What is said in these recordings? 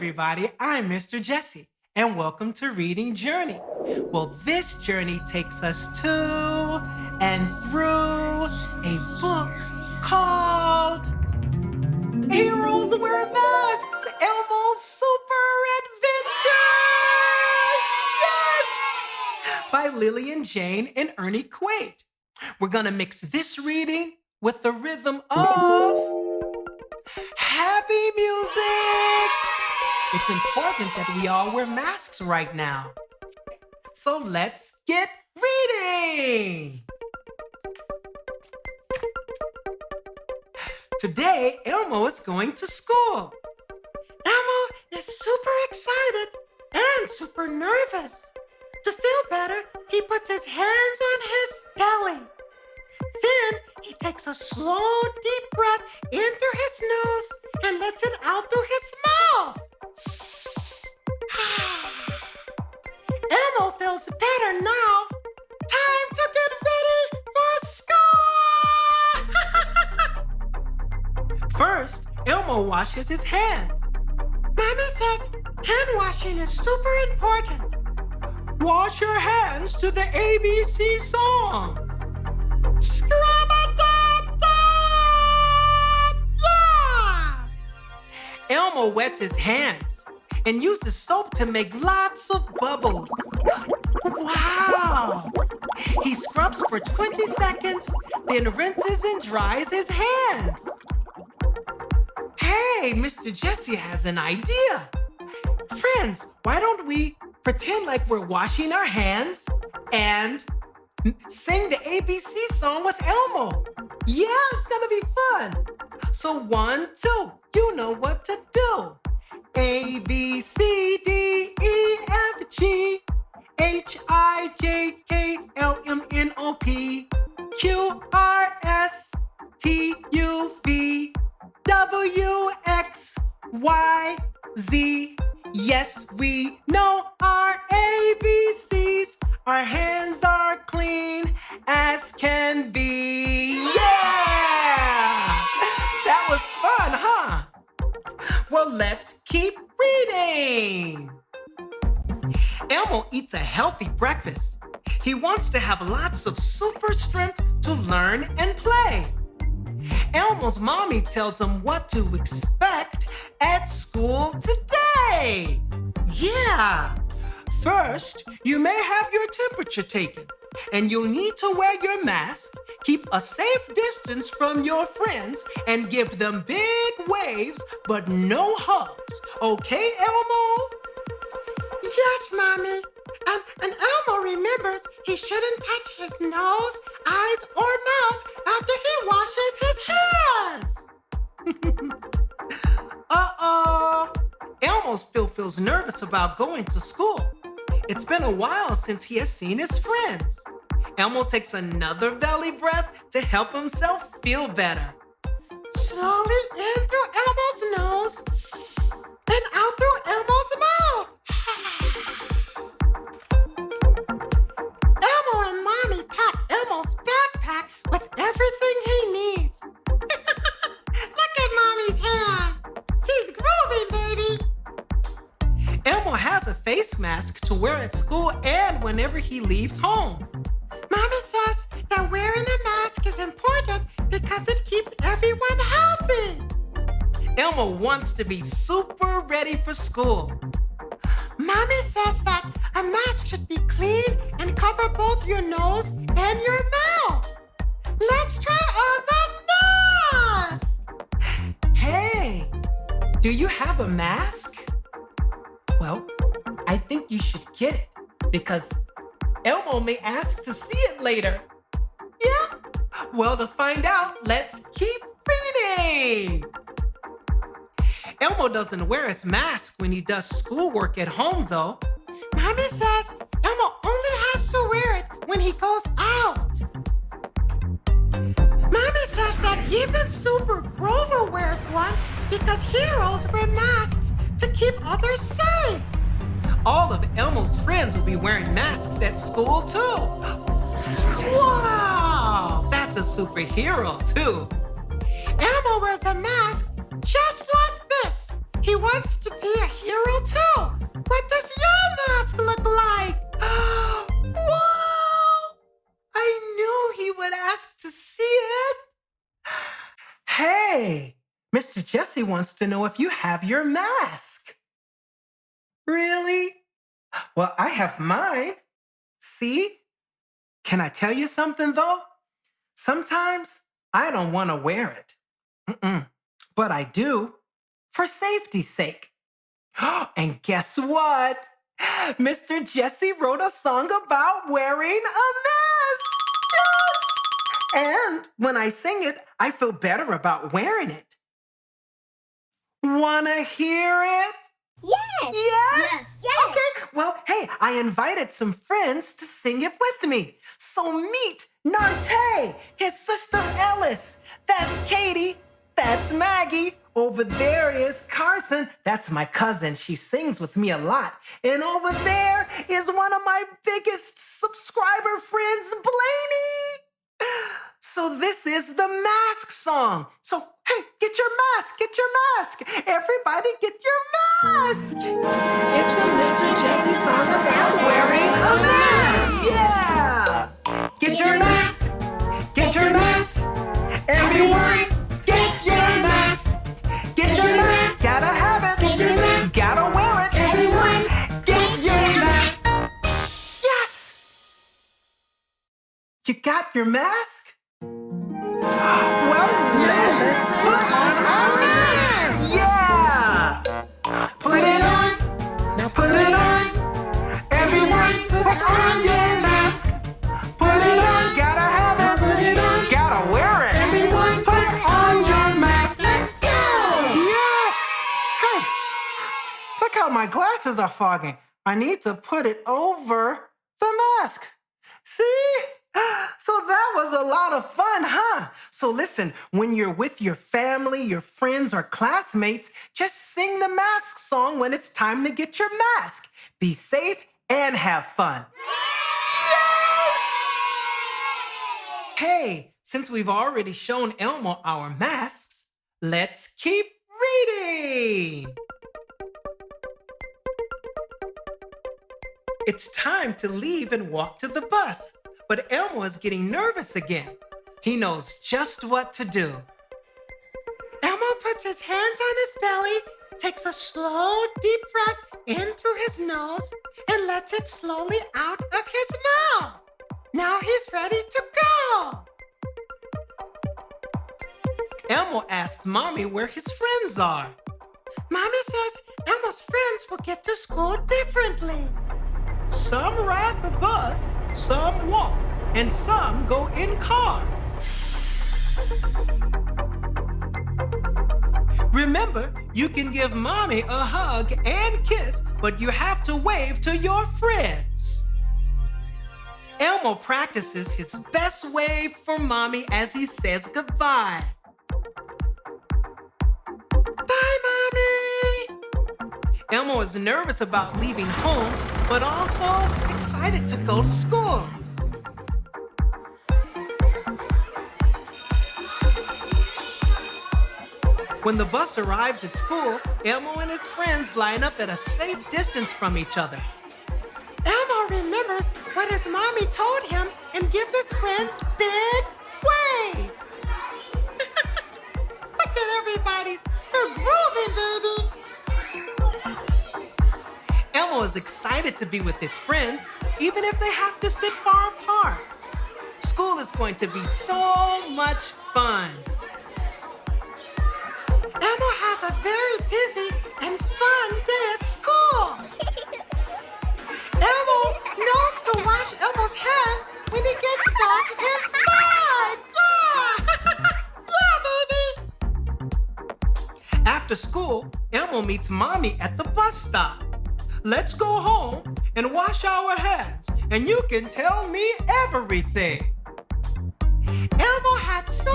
everybody, I'm Mr. Jesse, and welcome to Reading Journey. Well, this journey takes us to and through a book called Heroes Wear Masks, Elmo's Super Adventure! Yes! By Lillian, Jane, and Ernie Kwiat. We're gonna mix this reading with the rhythm of happy music! It's important that we all wear masks right now. So let's get reading! Today, Elmo is going to school. Elmo is super excited and super nervous. To feel better, he puts his hands on his belly. Then he takes a slow, deep breath in through his nose and lets it out through his mouth. Elmo feels better now. Time to get ready for school! First, Elmo washes his hands. Mommy says hand washing is super important. Wash your hands to the ABC song. Scrub-a-dub-dub! Yeah! Elmo wets his hands and uses soap to make lots of bubbles. Wow! He scrubs for 20 seconds, then rinses and dries his hands. Hey, Mr. Jesse has an idea. Friends, why don't we pretend like we're washing our hands and sing the ABC song with Elmo? Yeah, it's gonna be fun. So 1, 2, you know what to do. A, B, C, D, E, F, G, H, I, J, K, L, M, N, O, P, Q, R, S, T, U, V, W, X, Y, Z. Yes, we know our ABCs. Our hands are clean as can be. Yeah! That was fun, huh? Well, let's keep reading. Elmo eats a healthy breakfast. He wants to have lots of super strength to learn and play. Elmo's mommy tells him what to expect at school today. Yeah. First, you may have your temperature taken, and you'll need to wear your mask, keep a safe distance from your friends, and give them big waves, but no hugs. Okay, Elmo? Yes, Mommy. And Elmo remembers he shouldn't touch his nose, eyes, or mouth after he washes his hands. Uh-oh. Elmo still feels nervous about going to school. It's been a while since he has seen his friends. Elmo takes another belly breath to help himself feel better. Slowly in through Elmo's nose, then out through Elmo's mouth. Elmo and Mommy pack Elmo's backpack with everything he needs. Look at Mommy's hand. She's grooving, baby. Elmo has a face mask to wear at school and whenever he leaves home. Mommy says that wearing a mask is important because it keeps everyone healthy. Elmo wants to be super ready for school. Mommy says that a mask should be clean and cover both your nose and your mouth. Let's try on the mask. Hey, do you have a mask? Well, I think you should get it because Elmo may ask to see it later. Yeah? Well, to find out, let's keep reading. Elmo doesn't wear his mask when he does schoolwork at home, though. Mommy says Elmo only has to wear it when he goes out. Mommy says that even Super Grover wears one because heroes wear masks to keep others safe. All of Elmo's friends will be wearing masks at school, too. Wow, that's a superhero, too. Elmo wears a mask just like this. He wants to be a hero wants to know if you have your mask. Really? Well, I have mine. See? Can I tell you something, though? Sometimes I don't want to wear it. But I do, for safety's sake. And guess what? Mr. Jesse wrote a song about wearing a mask. Yes! And when I sing it, I feel better about wearing it. Wanna hear it? Yes! Yes? Yes! Okay, well, hey, I invited some friends to sing it with me. So meet Nartey, his sister Ellis. That's Katie. That's Maggie. Over there is Karsyn. That's my cousin. She sings with me a lot. And over there is one of my biggest subscriber friends, Blaney. So this is the mask song. So, hey, get your mask, get your mask. Everybody get your mask. It's a Mr. Jesse song about wearing a mask. Yeah. Get your mask, get your mask. Everyone, get your mask. Get your mask, gotta have it. Get your mask. Gotta wear it. Everyone, Get your mask. Yes. You got your mask? Well, let's put on our mask! Yeah! Put it on! Now put it on! Everyone, put on your mask! Put it on! Gotta have it! Put it on! Gotta wear it! Everyone, Put on your mask! Let's go! Yes! Hey! Look how my glasses are fogging. I need to put it over the mask. See? So that was a lot of fun, huh? So listen, when you're with your family, your friends, or classmates, just sing the mask song when it's time to get your mask. Be safe and have fun. Yes! Hey, since we've already shown Elmo our masks, let's keep reading. It's time to leave and walk to the bus. But Elmo is getting nervous again. He knows just what to do. Elmo puts his hands on his belly, takes a slow, deep breath in through his nose, and lets it slowly out of his mouth. Now he's ready to go. Elmo asks Mommy where his friends are. Mommy says Elmo's friends will get to school differently. Some ride the bus, some walk, and some go in cars. Remember, you can give Mommy a hug and kiss, but you have to wave to your friends. Elmo practices his best wave for Mommy as he says goodbye. Bye, Mommy. Elmo is nervous about leaving home, but also excited to go to school. When the bus arrives at school, Elmo and his friends line up at a safe distance from each other. Elmo remembers what his mommy told him and gives his friends big waves. Look at everybody's. They're grooving, baby. Elmo is excited to be with his friends, even if they have to sit far apart. School is going to be so much fun. Elmo has a very busy and fun day at school. Elmo knows to wash Elmo's hands when he gets back inside. Yeah! Yeah, baby! After school, Elmo meets Mommy at the bus stop. Let's go home and wash our hands, and you can tell me everything. Elmo had so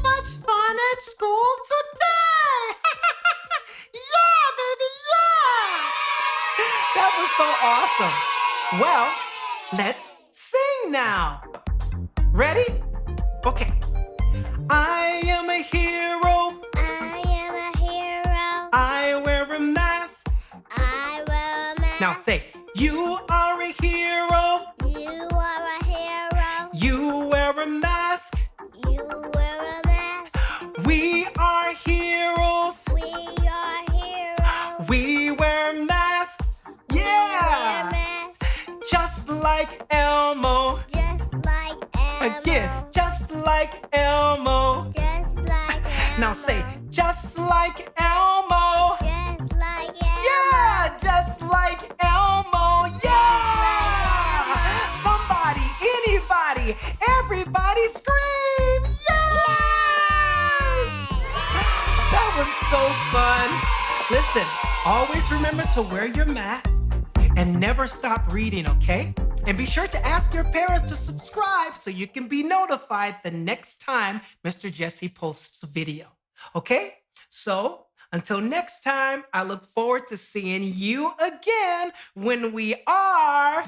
much fun at school today. Yeah, baby, yeah! That was so awesome. Well, let's sing now. Ready? Okay. I am a hero. I am a hero. I wear a mask. I wear a mask. Now say, you are a hero. You are a hero. You wear a mask. You wear a mask. We are heroes. We so fun. Listen, always remember to wear your mask and never stop reading, okay? And be sure to ask your parents to subscribe so you can be notified the next time Mr. Jesse posts a video, okay? So, until next time, I look forward to seeing you again when we are...